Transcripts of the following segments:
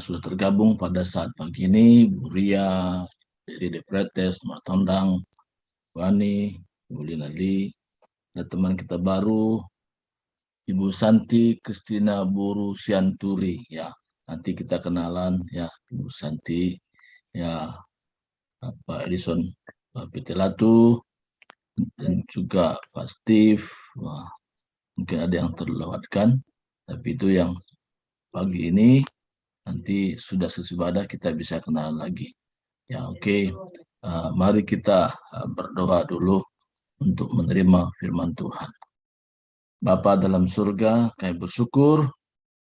yang sudah tergabung pada saat pagi ini, Bu Ria, Dede Pretes, Martondang, Wani, Bu Lina Lee, ada teman kita baru, Ibu Santi Kristina Buru Sianturi, ya. Nanti kita kenalan, ya, Ibu Santi, ya, Pak Edison Pitelatu, dan juga Pak Steve. Wah, mungkin ada yang terlewatkan, tapi itu yang pagi ini. Nanti sudah sesudah kita bisa kenalan lagi. Ya, oke. Mari kita berdoa dulu untuk menerima firman Tuhan. Bapa dalam surga, kami bersyukur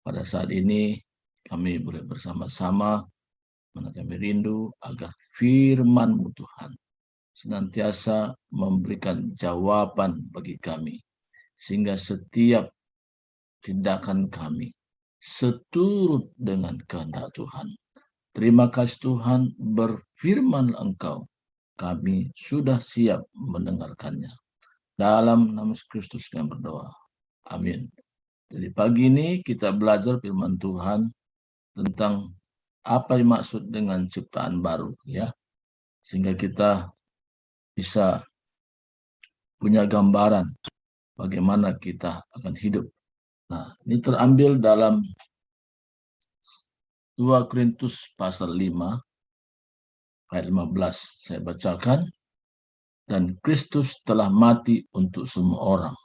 pada saat ini kami boleh bersama-sama, mana kami rindu agar firman-Mu Tuhan senantiasa memberikan jawaban bagi kami, sehingga setiap tindakan kami seturut dengan kehendak Tuhan. Terima kasih Tuhan, berfirman Engkau, kami sudah siap mendengarkannya. Dalam nama Kristus kami berdoa. Amin. Jadi pagi ini kita belajar firman Tuhan tentang apa yang dimaksud dengan ciptaan baru, ya. Sehingga kita bisa punya gambaran bagaimana kita akan hidup. Nah, ini terambil dalam 2 Korintus pasal 5 ayat 15. Saya bacakan. Dan Kristus telah mati untuk semua orang,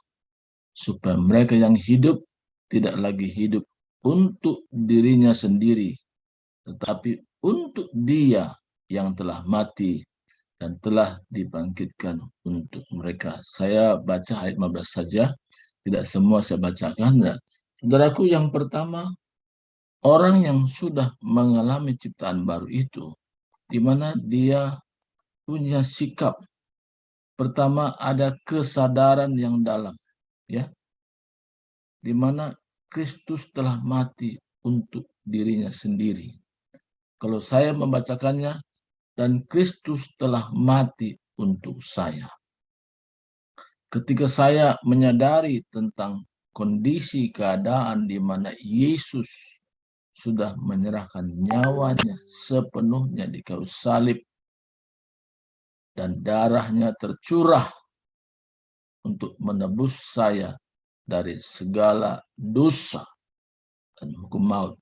supaya mereka yang hidup tidak lagi hidup untuk dirinya sendiri, tetapi untuk Dia yang telah mati dan telah dibangkitkan untuk mereka. Saya baca ayat 15 saja, tidak semua saya bacakan. Ya. Saudaraku, yang pertama, orang yang sudah mengalami ciptaan baru itu, di mana dia punya sikap. Pertama, ada kesadaran yang dalam, ya, di mana Kristus telah mati untuk dirinya sendiri. Kalau saya membacakannya, dan Kristus telah mati untuk saya. Ketika saya menyadari tentang kondisi keadaan di mana Yesus sudah menyerahkan nyawanya sepenuhnya di kayu salib, dan darahnya tercurah untuk menebus saya dari segala dosa dan hukum maut.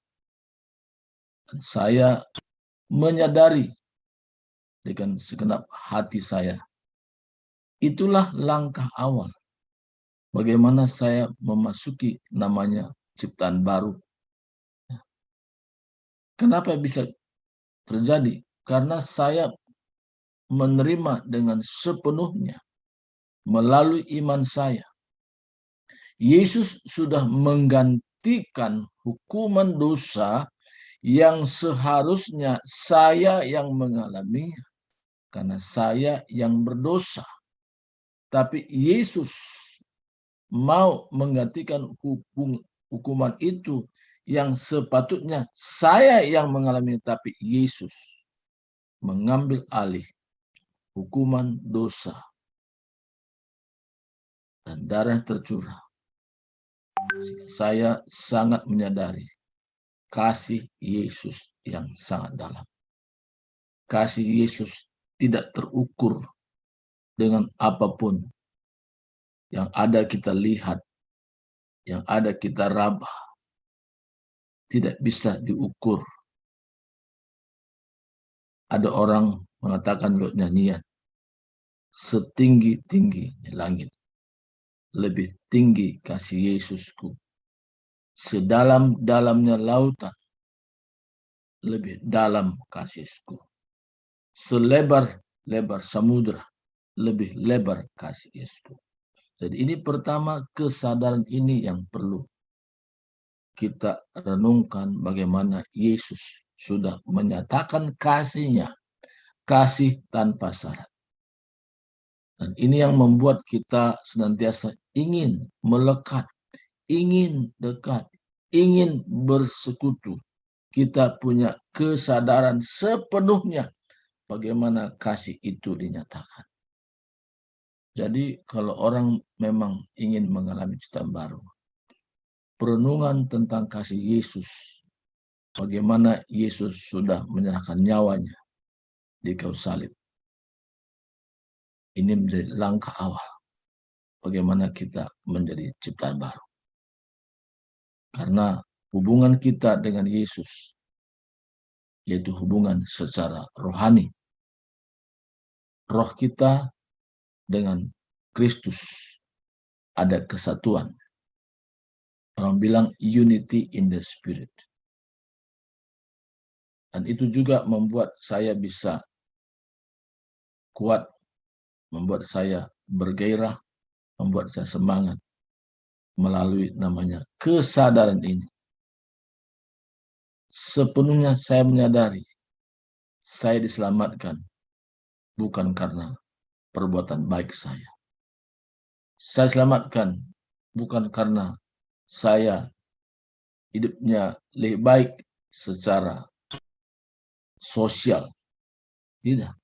Dan saya menyadari dengan segenap hati saya, itulah langkah awal bagaimana saya memasuki namanya ciptaan baru. Kenapa bisa terjadi? Karena saya menerima dengan sepenuhnya melalui iman saya. Yesus sudah menggantikan hukuman dosa yang seharusnya saya yang mengalaminya, karena saya yang berdosa. Tapi Yesus mau menggantikan hukuman itu yang sepatutnya saya yang mengalami, tapi Yesus mengambil alih hukuman dosa dan darah tercurah. Saya sangat menyadari kasih Yesus yang sangat dalam. Kasih Yesus tidak terukur dengan apapun yang ada kita lihat, yang ada kita raba. Tidak bisa diukur. Ada orang mengatakan lewat nyanyian, setinggi-tinggi langit, lebih tinggi kasih Yesusku. Sedalam-dalamnya lautan, lebih dalam kasihku. Selebar-lebar samudra, lebih lebar kasih Yesusku. Jadi ini pertama, kesadaran ini yang perlu kita renungkan, bagaimana Yesus sudah menyatakan kasih-Nya, kasih tanpa syarat. Dan ini yang membuat kita senantiasa ingin melekat, ingin dekat, ingin bersekutu. Kita punya kesadaran sepenuhnya bagaimana kasih itu dinyatakan. Jadi kalau orang memang ingin mengalami ciptaan baru, perenungan tentang kasih Yesus bagaimana Yesus sudah menyerahkan nyawanya di kayu salib. Ini menjadi langkah awal bagaimana kita menjadi ciptaan baru. Karena hubungan kita dengan Yesus, yaitu hubungan secara rohani. Roh kita dengan Kristus ada kesatuan. Orang bilang unity in the spirit. Dan itu juga membuat saya bisa kuat, membuat saya bergairah, membuat saya semangat melalui namanya kesadaran ini. Sepenuhnya saya menyadari saya diselamatkan bukan karena perbuatan baik saya. Saya selamatkan bukan karena saya hidupnya lebih baik secara sosial. Tidak.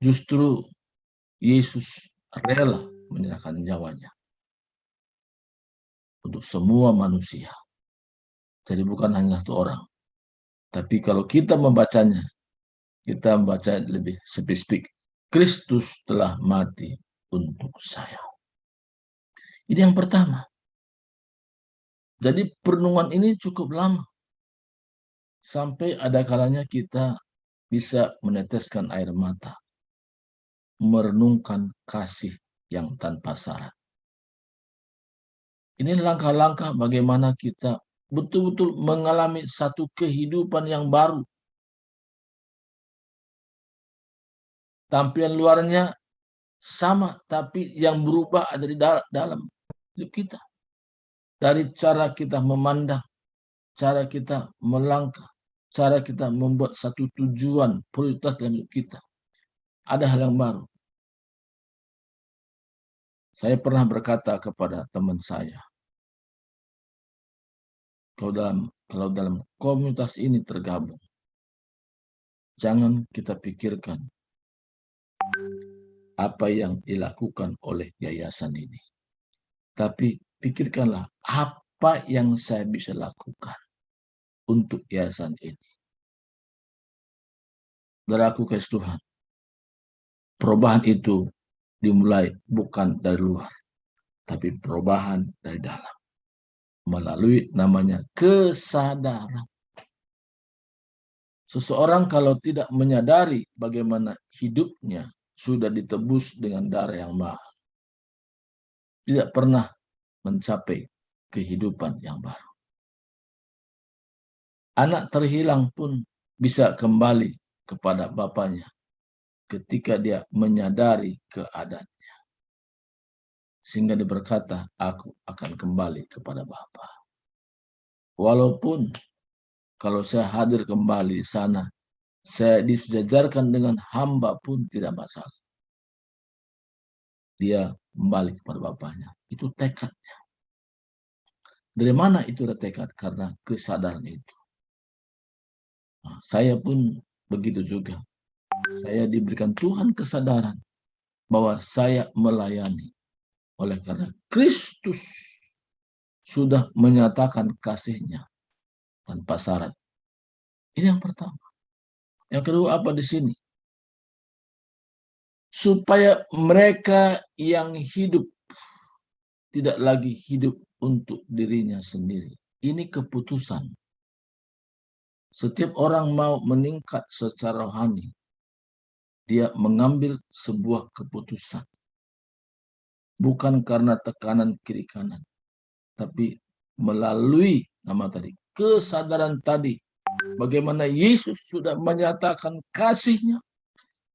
Justru Yesus rela menyerahkan nyawanya untuk semua manusia. Jadi bukan hanya satu orang. Tapi kalau kita membacanya, kita membaca lebih spesifik. Kristus telah mati untuk saya. Ini yang pertama. Jadi perenungan ini cukup lama. Sampai ada kalanya kita bisa meneteskan air mata. Merenungkan kasih yang tanpa syarat. Ini langkah-langkah bagaimana kita betul-betul mengalami satu kehidupan yang baru. Tampilan luarnya sama, tapi yang berubah ada di dalam hidup kita. Dari cara kita memandang, cara kita melangkah, cara kita membuat satu tujuan, prioritas dalam hidup kita. Ada hal yang baru. Saya pernah berkata kepada teman saya, kalau dalam komunitas ini tergabung, jangan kita pikirkan apa yang dilakukan oleh yayasan ini. Tapi pikirkanlah apa yang saya bisa lakukan untuk yayasan ini. Saudara aku kasih Tuhan, perubahan itu dimulai bukan dari luar, tapi perubahan dari dalam. Melalui namanya kesadaran. Seseorang kalau tidak menyadari bagaimana hidupnya sudah ditebus dengan darah yang mahal, tidak pernah mencapai kehidupan yang baru. Anak terhilang pun bisa kembali kepada bapaknya ketika dia menyadari keadaannya. Sehingga dia berkata, aku akan kembali kepada Bapa. Walaupun kalau saya hadir kembali di sana, saya disejajarkan dengan hamba pun tidak masalah. Dia kembali kepada bapaknya. Itu tekadnya. Dari mana itu ada tekad? Karena kesadaran itu. Nah, saya pun begitu juga. Saya diberikan Tuhan kesadaran bahwa saya melayani. Oleh karena Kristus sudah menyatakan kasih-Nya tanpa syarat. Ini yang pertama. Yang kedua apa di sini? Supaya mereka yang hidup tidak lagi hidup untuk dirinya sendiri. Ini keputusan. Setiap orang mau meningkat secara rohani, dia mengambil sebuah keputusan. Bukan karena tekanan kiri kanan, tapi melalui nama tadi, kesadaran tadi, bagaimana Yesus sudah menyatakan kasih-Nya,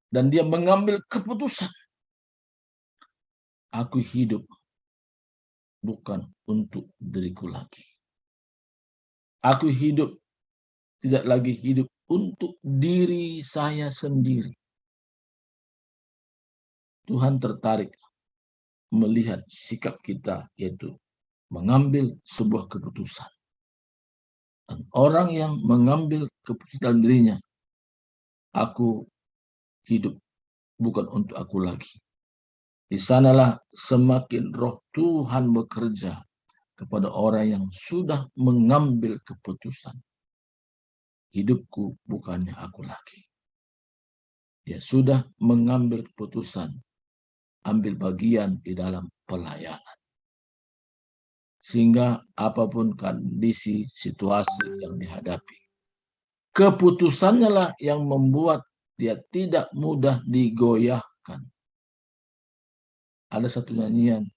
dan dia mengambil keputusan. Aku hidup bukan untuk diriku lagi. Aku hidup tidak lagi hidup untuk diri saya sendiri. Tuhan tertarik melihat sikap kita, yaitu mengambil sebuah keputusan. Dan orang yang mengambil keputusan dalam dirinya, aku hidup bukan untuk aku lagi. Di sanalah semakin roh Tuhan bekerja kepada orang yang sudah mengambil keputusan. hidupku bukannya aku lagi. Dia sudah mengambil keputusan, ambil bagian di dalam pelayanan. Sehingga apapun kondisi, situasi yang dihadapi, keputusannya lah yang membuat dia tidak mudah digoyahkan. Ada satu nyanyian,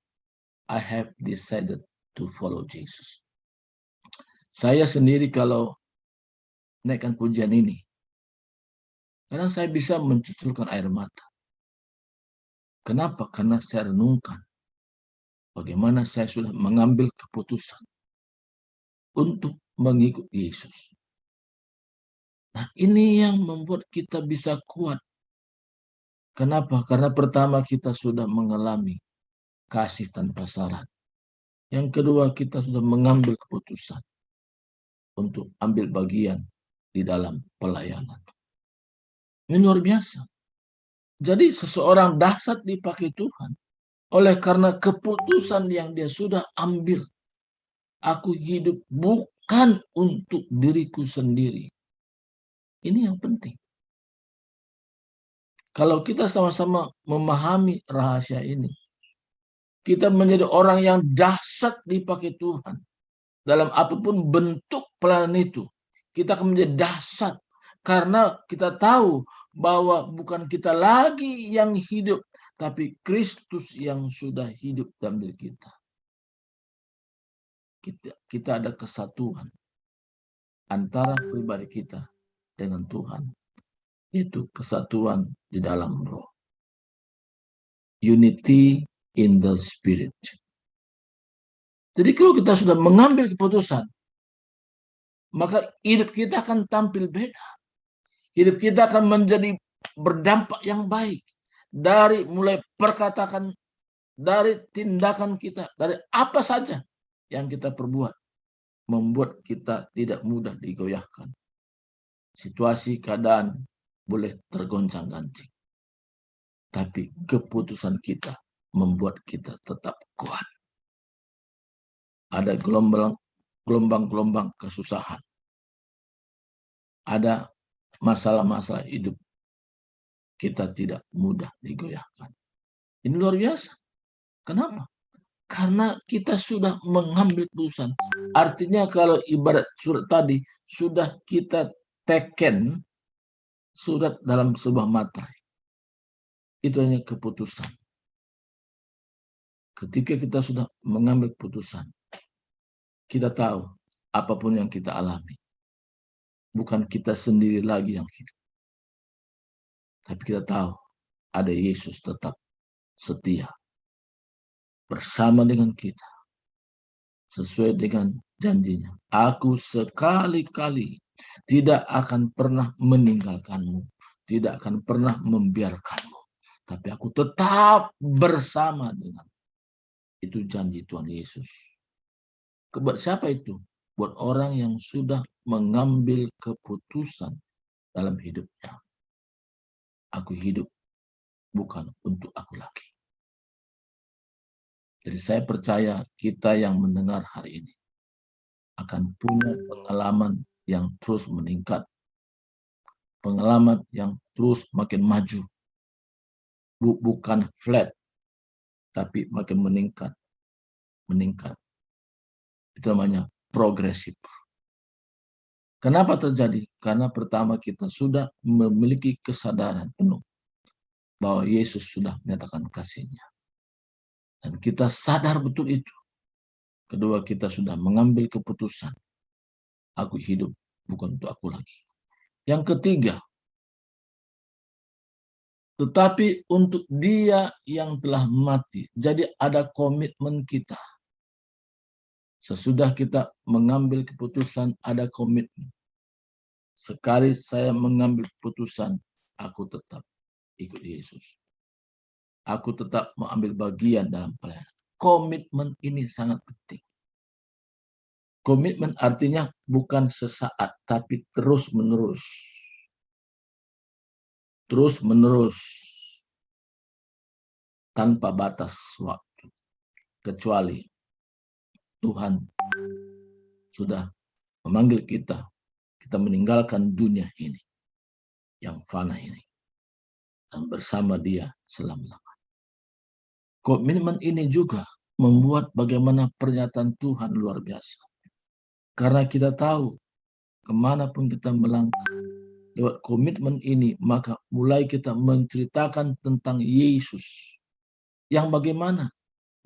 I have decided to follow Jesus. Saya sendiri kalau naikkan pujian ini, kadang saya bisa mencucurkan air mata. Kenapa? Karena saya renungkan bagaimana saya sudah mengambil keputusan untuk mengikut Yesus. Nah, ini yang membuat kita bisa kuat. Kenapa? Karena pertama kita sudah mengalami kasih tanpa syarat. Yang kedua, kita sudah mengambil keputusan untuk ambil bagian di dalam pelayanan. Ini luar biasa. Jadi seseorang dahsyat dipakai Tuhan oleh karena keputusan yang dia sudah ambil. Aku hidup bukan untuk diriku sendiri. Ini yang penting. Kalau kita sama-sama memahami rahasia ini, kita menjadi orang yang dahsyat dipakai Tuhan. Dalam apapun bentuk pelayanan itu, kita akan menjadi dahsyat. Karena kita tahu bahwa bukan kita lagi yang hidup, tapi Kristus yang sudah hidup dalam diri kita. Kita ada kesatuan antara pribadi kita dengan Tuhan. Itu kesatuan di dalam roh. Unity in the spirit. Jadi kalau kita sudah mengambil keputusan, maka hidup kita akan tampil beda. Hidup kita akan menjadi berdampak yang baik. Dari mulai perkataan, dari tindakan kita, dari apa saja yang kita perbuat. Membuat kita tidak mudah digoyahkan. Situasi, keadaan boleh tergoncang-gancing. Tapi keputusan kita membuat kita tetap kuat. Ada gelombang-gelombang kesusahan. Ada masalah-masalah hidup. Kita tidak mudah digoyahkan. Ini luar biasa. Kenapa? Karena kita sudah mengambil keputusan. Artinya kalau ibarat surat tadi, sudah kita teken surat dalam sebuah materai. Itu hanya keputusan. Ketika kita sudah mengambil keputusan, kita tahu apapun yang kita alami. Bukan kita sendiri lagi yang hidup. Tapi kita tahu ada Yesus tetap setia bersama dengan kita. Sesuai dengan janjinya. Aku sekali-kali tidak akan pernah meninggalkanmu. Tidak akan pernah membiarkanmu. Tapi aku tetap bersama dengan. Itu janji Tuhan Yesus. Buat siapa itu? Buat orang yang sudah mengambil keputusan dalam hidupnya. Aku hidup bukan untuk aku lagi. Jadi saya percaya kita yang mendengar hari ini akan punya pengalaman yang terus meningkat. Pengalaman yang terus makin maju. Bukan flat, tapi makin meningkat. Meningkat. Itu namanya progresif. Kenapa terjadi? Karena pertama kita sudah memiliki kesadaran penuh bahwa Yesus sudah menyatakan kasih-Nya. Dan kita sadar betul itu. Kedua, kita sudah mengambil keputusan. Aku hidup bukan untuk aku lagi. Yang ketiga, tetapi untuk Dia yang telah mati. Jadi ada komitmen kita. Sesudah kita mengambil keputusan, ada komitmen. Sekali saya mengambil keputusan, aku tetap ikut Yesus. Aku tetap mengambil bagian dalam pelayanan. Komitmen ini sangat penting. Komitmen artinya bukan sesaat, tapi terus-menerus. Terus-menerus. Tanpa batas waktu. Kecuali Tuhan sudah memanggil kita kita meninggalkan dunia ini yang fana ini dan bersama Dia selama-lamanya. Komitmen ini juga membuat bagaimana pernyataan Tuhan luar biasa. Karena kita tahu kemanapun kita melangkah lewat komitmen ini, maka mulai kita menceritakan tentang Yesus. Yang bagaimana?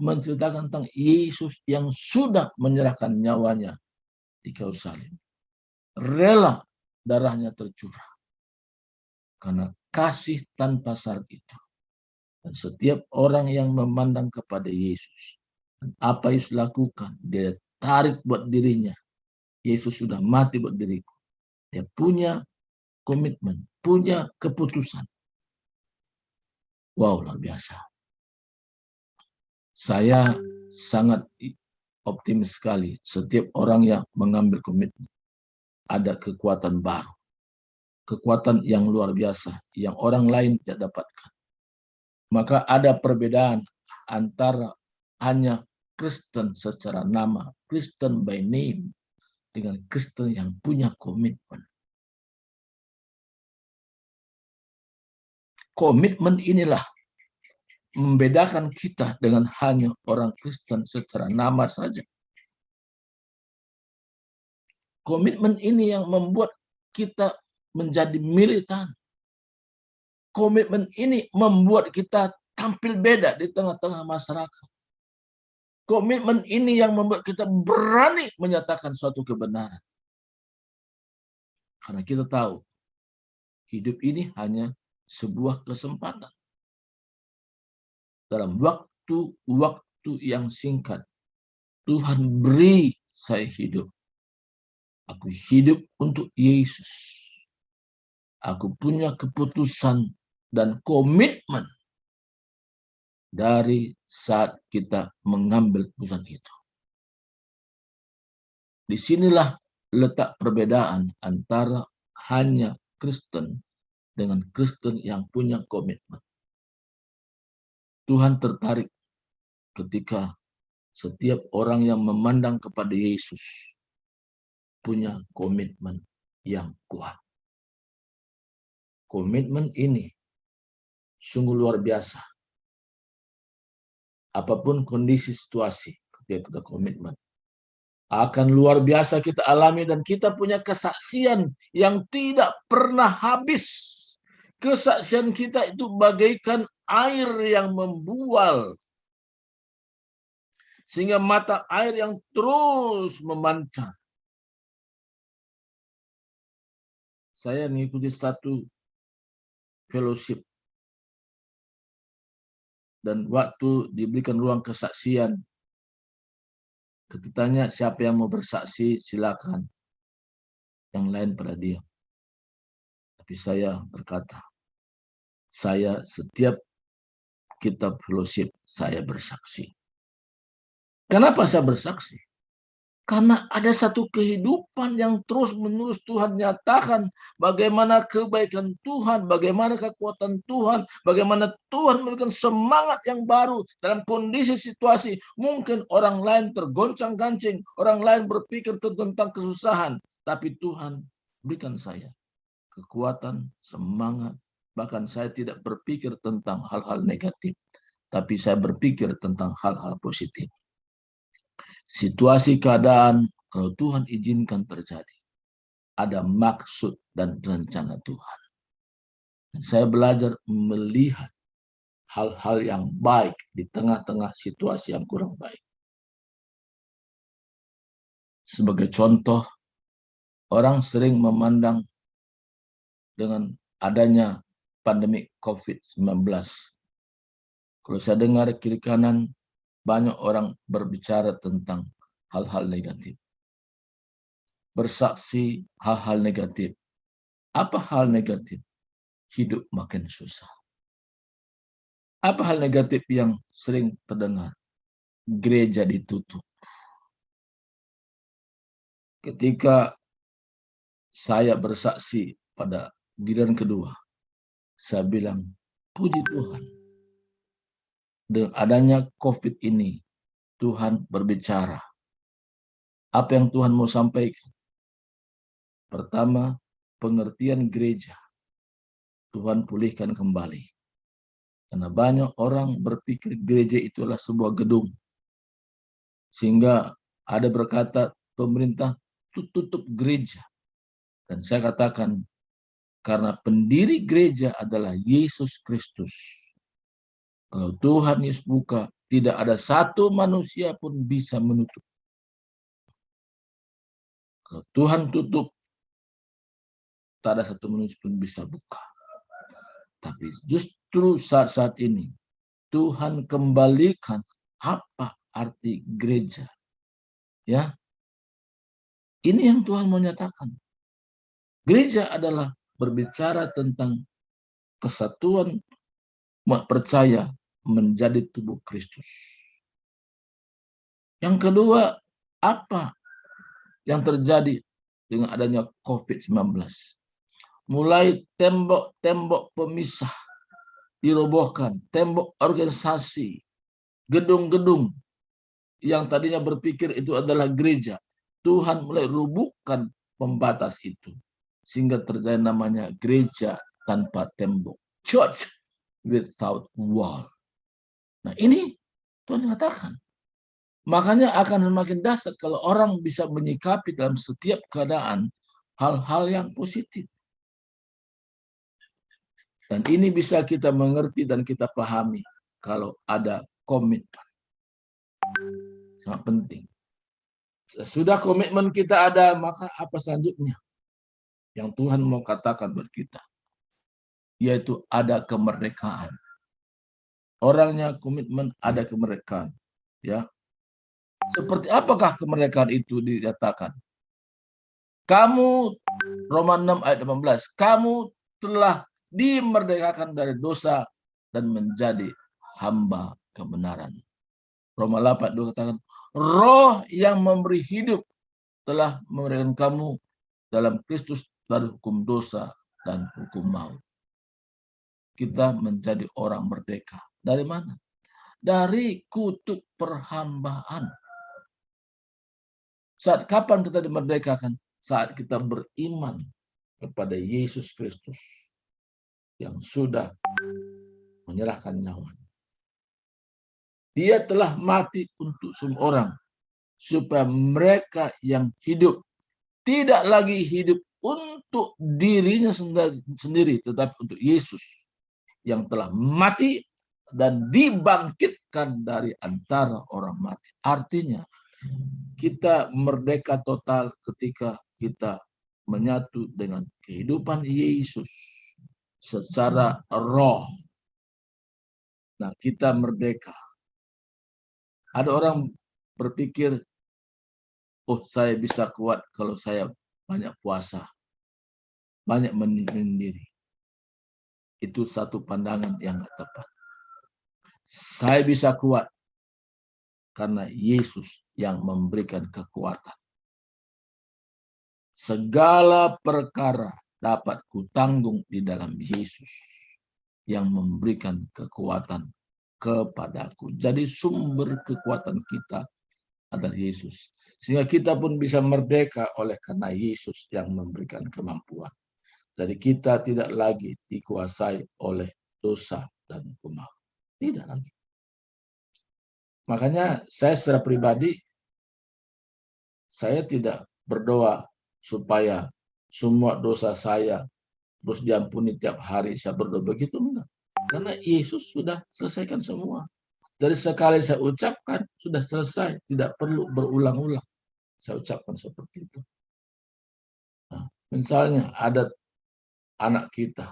Menceritakan tentang Yesus yang sudah menyerahkan nyawanya di kayu salib. Rela darahnya tercurah. Karena kasih tanpa syarat itu. Dan setiap orang yang memandang kepada Yesus, dan apa Yesus lakukan, dia tarik buat dirinya. Yesus sudah mati buat diriku. Dia punya komitmen, punya keputusan. Wow, luar biasa. Saya sangat optimis sekali. Setiap orang yang mengambil komitmen, ada kekuatan baru. Kekuatan yang luar biasa, yang orang lain tidak dapatkan. Maka ada perbedaan antara hanya Kristen secara nama, Kristen by name, dengan Kristen yang punya komitmen. Komitmen inilah membedakan kita dengan hanya orang Kristen secara nama saja. Komitmen ini yang membuat kita menjadi militan. Komitmen ini membuat kita tampil beda di tengah-tengah masyarakat. Komitmen ini yang membuat kita berani menyatakan suatu kebenaran. Karena kita tahu, hidup ini hanya sebuah kesempatan. Dalam waktu yang singkat, Tuhan beri saya hidup. Aku hidup untuk Yesus. Aku punya keputusan dan komitmen dari saat kita mengambil keputusan itu. Disinilah letak perbedaan antara hanya Kristen dengan Kristen yang punya komitmen. Tuhan tertarik ketika setiap orang yang memandang kepada Yesus punya komitmen yang kuat. Komitmen ini sungguh luar biasa. Apapun kondisi situasi ketika kita komitmen, akan luar biasa kita alami dan kita punya kesaksian yang tidak pernah habis. Kesaksian kita itu bagaikan air yang membual, sehingga mata air yang terus memancar. Saya mengikuti satu fellowship, dan waktu diberikan ruang kesaksian, ketika tanya siapa yang mau bersaksi, silakan. Yang lain pada diam. Tapi saya berkata, saya setiap kitab fellowship saya bersaksi. Kenapa saya bersaksi? Karena ada satu kehidupan yang terus-menerus Tuhan nyatakan, bagaimana kebaikan Tuhan, bagaimana kekuatan Tuhan, bagaimana Tuhan memberikan semangat yang baru dalam kondisi situasi. Mungkin orang lain tergoncang-gancing, orang lain berpikir tentang kesusahan, tapi Tuhan berikan saya kekuatan, semangat, bahkan saya tidak berpikir tentang hal-hal negatif, tapi saya berpikir tentang hal-hal positif. Situasi keadaan, kalau Tuhan izinkan terjadi, ada maksud dan rencana Tuhan. Dan saya belajar melihat hal-hal yang baik di tengah-tengah situasi yang kurang baik. Sebagai contoh, orang sering memandang dengan adanya pandemi COVID-19. Kalau saya dengar kiri kanan, banyak orang berbicara tentang hal-hal negatif. Bersaksi hal-hal negatif. Apa hal negatif? Hidup makin susah. Apa hal negatif yang sering terdengar? Gereja ditutup. Ketika saya bersaksi pada giliran kedua, saya bilang, puji Tuhan. Dengan adanya COVID ini, Tuhan berbicara. Apa yang Tuhan mau sampaikan? Pertama, pengertian gereja. Tuhan pulihkan kembali. Karena banyak orang berpikir gereja itulah sebuah gedung. Sehingga ada berkata pemerintah tutup gereja. Dan saya katakan, karena pendiri gereja adalah Yesus Kristus. Kalau Tuhan Yesus buka, tidak ada satu manusia pun bisa menutup. Kalau Tuhan tutup, tak ada satu manusia pun bisa buka. Tapi justru saat-saat ini, Tuhan kembalikan apa arti gereja. Ya, ini yang Tuhan mau nyatakan. Gereja adalah berbicara tentang kesatuan umat percaya menjadi tubuh Kristus. Yang kedua, apa yang terjadi dengan adanya COVID-19? Mulai tembok-tembok pemisah dirobohkan, tembok organisasi, gedung-gedung yang tadinya berpikir itu adalah gereja. Tuhan mulai rubuhkan pembatas itu. Sehingga terjadi namanya gereja tanpa tembok. Church without wall. Nah ini Tuhan katakan. Makanya akan semakin dahsyat kalau orang bisa menyikapi dalam setiap keadaan hal-hal yang positif. Dan ini bisa kita mengerti dan kita pahami kalau ada komitmen. Sangat penting. Sesudah komitmen kita ada, maka apa selanjutnya yang Tuhan mau katakan buat kita? Yaitu ada kemerdekaan. Orangnya komitmen, ada kemerdekaan. Ya, seperti apakah kemerdekaan itu dinyatakan? Kamu, Roma 6 ayat 18, kamu telah dimerdekakan dari dosa dan menjadi hamba kebenaran. Roma 8 2 katakan, Roh yang memberi hidup telah memberikan kamu dalam Kristus dari hukum dosa dan hukum maut. Kita menjadi orang merdeka. Dari mana? Dari kutuk perhambaan. Saat kapan kita dimerdekakan? Saat kita beriman kepada Yesus Kristus yang sudah menyerahkan nyawanya. Dia telah mati untuk semua orang supaya mereka yang hidup tidak lagi hidup untuk dirinya sendiri, tetapi untuk Yesus yang telah mati dan dibangkitkan dari antara orang mati. Artinya, kita merdeka total ketika kita menyatu dengan kehidupan Yesus secara roh. Nah, kita merdeka. Ada orang berpikir, oh saya bisa kuat kalau saya banyak puasa, banyak menyendiri. Itu satu pandangan yang nggak tepat. Saya bisa kuat karena Yesus yang memberikan kekuatan. Segala perkara dapat kutanggung di dalam Yesus yang memberikan kekuatan kepadaku. Jadi sumber kekuatan kita adalah Yesus. Sehingga kita pun bisa merdeka oleh karena Yesus yang memberikan kemampuan. Jadi kita tidak lagi dikuasai oleh dosa dan hukum maut. Tidak lagi. Makanya saya secara pribadi, saya tidak berdoa supaya semua dosa saya terus diampuni tiap hari. Saya berdoa begitu, enggak. Karena Yesus sudah selesaikan semua. Dari sekali saya ucapkan, sudah selesai. Tidak perlu berulang-ulang. Saya ucapkan seperti itu. Nah, misalnya ada anak kita,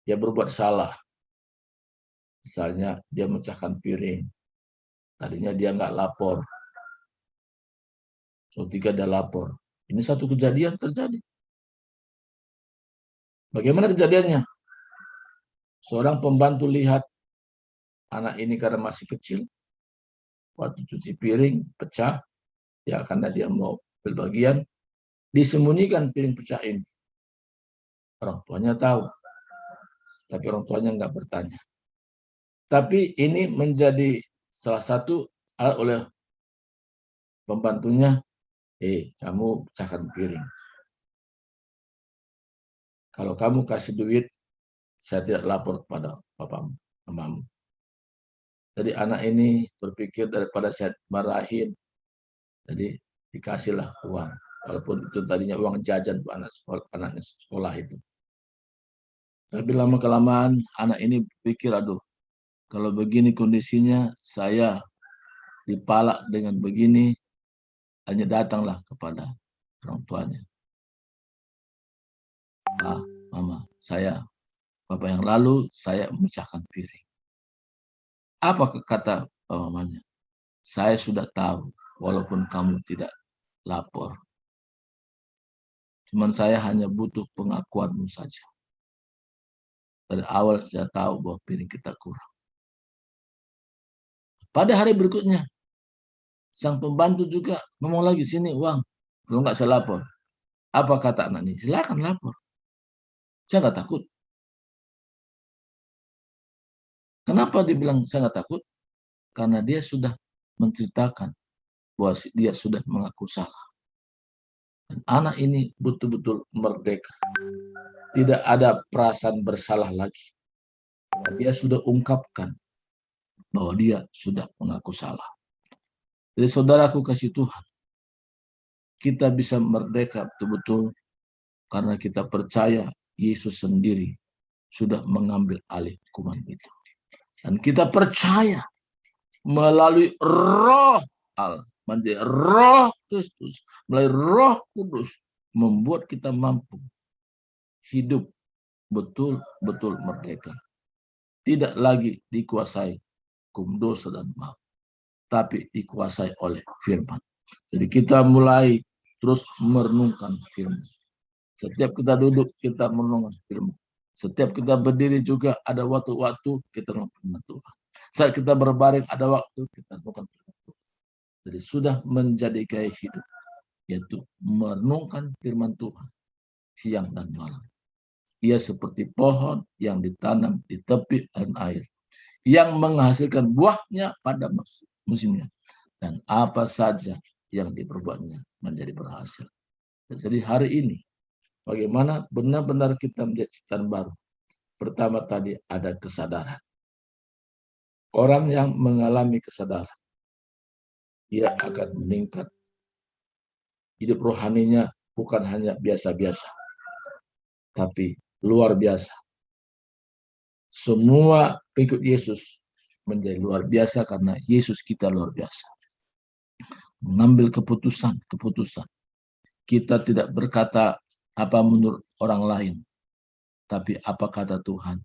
dia berbuat salah. Misalnya dia mecahkan piring. Tadinya dia nggak lapor. So, 3 dia lapor. Ini satu kejadian terjadi. Bagaimana kejadiannya? Seorang pembantu lihat anak ini karena masih kecil, waktu cuci piring pecah, ya karena dia mau berbagian, disembunyikan piring pecah ini. Orang tuanya tahu, tapi orang tuanya nggak bertanya. Tapi ini menjadi salah satu hal oleh pembantunya, kamu pecahkan piring. Kalau kamu kasih duit, saya tidak lapor kepada papamu, mamamu. Jadi anak ini berpikir daripada saya marahin, jadi dikasihlah uang. Walaupun itu tadinya uang jajan buat anaknya sekolah itu. Tapi lama-kelamaan anak ini berpikir, aduh, kalau begini kondisinya, saya dipalak dengan begini, hanya datanglah kepada orang tuanya. Ah, mama, Bapak yang lalu saya memecahkan piring. Apa kata mamanya? Saya sudah tahu, walaupun kamu tidak lapor. Cuman saya hanya butuh pengakuanmu saja. Dari awal saya tahu bahwa piring kita kurang. Pada hari berikutnya, sang pembantu juga ngomong lagi, sini uang. Kalau nggak saya lapor. Apa kata anak ini? Silakan lapor. Saya nggak takut. Kenapa dibilang saya nggak takut? Karena dia sudah menceritakan bahwa dia sudah mengaku salah. Dan anak ini betul-betul merdeka. Tidak ada perasaan bersalah lagi. Karena dia sudah ungkapkan bahwa dia sudah mengaku salah. Jadi saudaraku kasih Tuhan, kita bisa merdeka betul-betul karena kita percaya Yesus sendiri sudah mengambil alih hukuman itu. Dan kita percaya melalui roh Allah, menjadi roh Kristus, melalui roh kudus, membuat kita mampu hidup betul-betul merdeka. Tidak lagi dikuasai hukum dosa dan maut, tapi dikuasai oleh firman. Jadi kita mulai terus merenungkan firman. Setiap kita duduk, kita merenungkan firman. Setiap kita berdiri juga ada waktu-waktu kita merenungkan firman Tuhan. Saat kita berbaring ada waktu kita merenungkan firman Tuhan. Jadi sudah menjadi gaya hidup, yaitu merenungkan firman Tuhan siang dan malam. Ia seperti pohon yang ditanam di tepi air, yang menghasilkan buahnya pada musimnya. Dan apa saja yang diperbuatnya menjadi berhasil. Jadi hari ini, bagaimana benar-benar kita menjadi ciptaan baru. Pertama tadi ada kesadaran. Orang yang mengalami kesadaran, dia akan meningkat. Hidup rohaninya bukan hanya biasa-biasa, tapi luar biasa. Semua pengikut Yesus menjadi luar biasa karena Yesus kita luar biasa. Mengambil keputusan. Kita tidak berkata apa menurut orang lain, tapi apa kata Tuhan,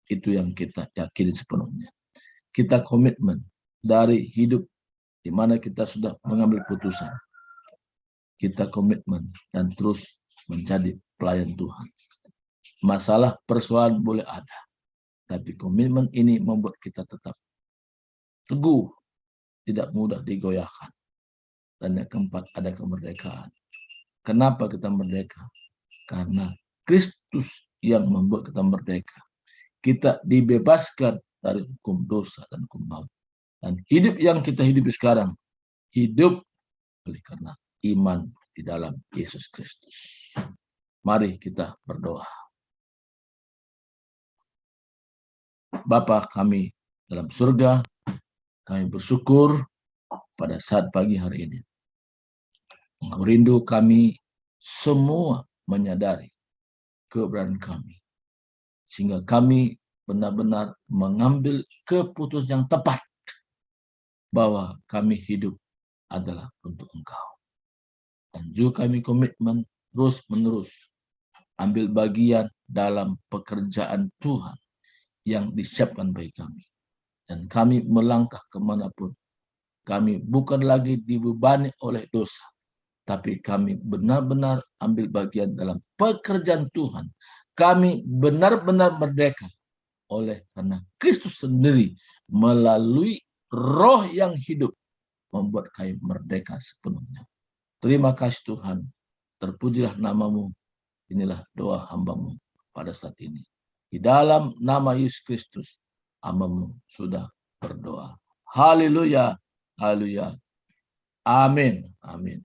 itu yang kita yakini sepenuhnya. Kita komitmen dari hidup di mana kita sudah mengambil keputusan. Kita komitmen dan terus menjadi pelayan Tuhan. Masalah persoalan boleh ada, tapi komitmen ini membuat kita tetap teguh, tidak mudah digoyahkan. Dan yang keempat ada kemerdekaan. Kenapa kita merdeka? Karena Kristus yang membuat kita merdeka. Kita dibebaskan dari hukum dosa dan hukum maut. Dan hidup yang kita hidupi sekarang, hidup oleh karena iman di dalam Yesus Kristus. Mari kita berdoa. Bapa kami dalam surga, kami bersyukur pada saat pagi hari ini. Engkau rindu kami semua menyadari keberadaan kami. Sehingga kami benar-benar mengambil keputusan yang tepat bahwa kami hidup adalah untuk Engkau. Dan juga kami komitmen terus-menerus ambil bagian dalam pekerjaan Tuhan yang disiapkan bagi kami. Dan kami melangkah kemanapun. Kami bukan lagi dibebani oleh dosa, tapi kami benar-benar ambil bagian dalam pekerjaan Tuhan. Kami benar-benar merdeka oleh karena Kristus sendiri melalui roh yang hidup membuat kami merdeka sepenuhnya. Terima kasih Tuhan, terpujilah namamu. Inilah doa hambamu pada saat ini. Di dalam nama Yesus Kristus, hambamu sudah berdoa. Haleluya, haleluya. Amin, amin.